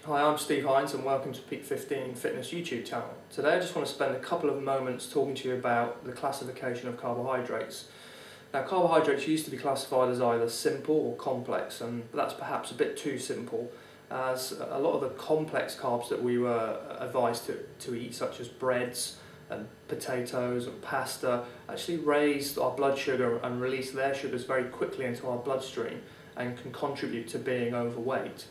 Hi, I'm Steve Hines and welcome to Peak 15 Fitness YouTube channel. Today I just want to spend a couple of moments talking to you about the classification of carbohydrates. Now, carbohydrates used to be classified as either simple or complex, and that's perhaps a bit too simple, as a lot of the complex carbs that we were advised to eat, such as breads and potatoes and pasta, actually raise our blood sugar and release their sugars very quickly into our bloodstream and can contribute to being overweight.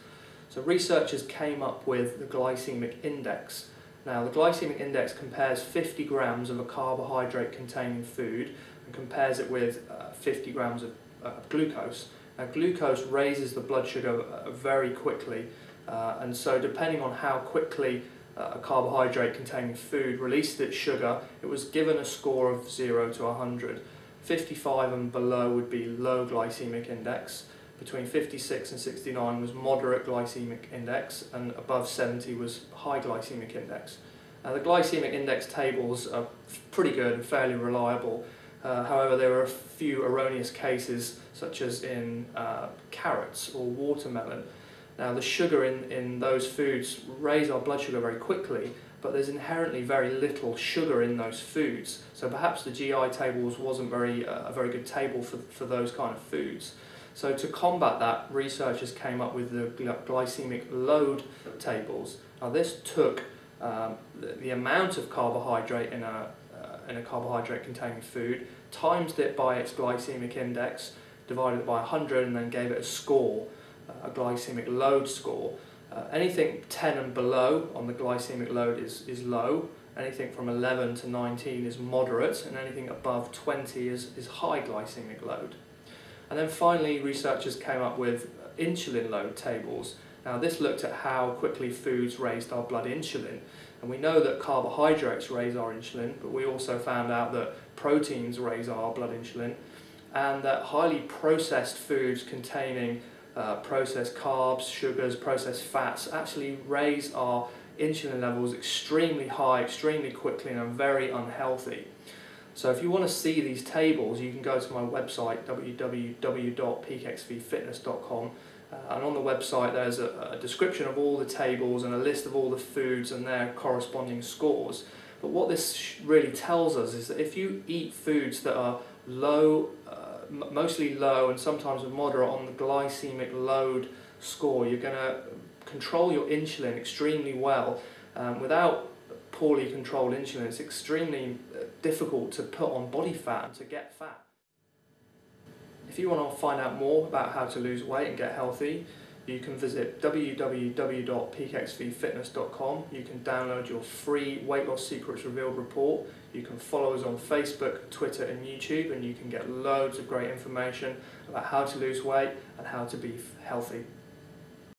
So researchers came up with the glycemic index. Now, the glycemic index compares 50 grams of a carbohydrate containing food and compares it with 50 grams of glucose. Now, glucose raises the blood sugar very quickly, and so depending on how quickly a carbohydrate containing food released its sugar, it was given a score of 0 to 100. 55 and below would be low glycemic index. Between 56 and 69 was moderate glycemic index, and above 70 was high glycemic index. Now, the glycemic index tables are pretty good and fairly reliable. However, there are a few erroneous cases, such as in carrots or watermelon. Now, the sugar in those foods raise our blood sugar very quickly, but there's inherently very little sugar in those foods. So perhaps the GI tables wasn't a very good table for those kind of foods. So to combat that, researchers came up with the glycemic load tables. Now, this took the amount of carbohydrate in a carbohydrate containing food, times it by its glycemic index, divided it by 100, and then gave it a score, a glycemic load score. Anything 10 and below on the glycemic load is low, anything from 11 to 19 is moderate, and anything above 20 is high glycemic load. And then finally, researchers came up with insulin load tables. Now, this looked at how quickly foods raised our blood insulin. And we know that carbohydrates raise our insulin, but we also found out that proteins raise our blood insulin, and that highly processed foods containing processed carbs, sugars, processed fats actually raise our insulin levels extremely high, extremely quickly, and are very unhealthy. So if you want to see these tables, you can go to my website, www.peakxvfitness.com, and on the website there's a description of all the tables and a list of all the foods and their corresponding scores. But what this really tells us is that if you eat foods that are low, mostly low and sometimes moderate on the glycemic load score, you're going to control your insulin extremely well. Without poorly controlled insulin, it's extremely difficult to put on body fat and to get fat. If you want to find out more about how to lose weight and get healthy, you can visit www.peakxvfitness.com. You can download your free Weight Loss Secrets Revealed report. You can follow us on Facebook, Twitter and YouTube, and you can get loads of great information about how to lose weight and how to be healthy.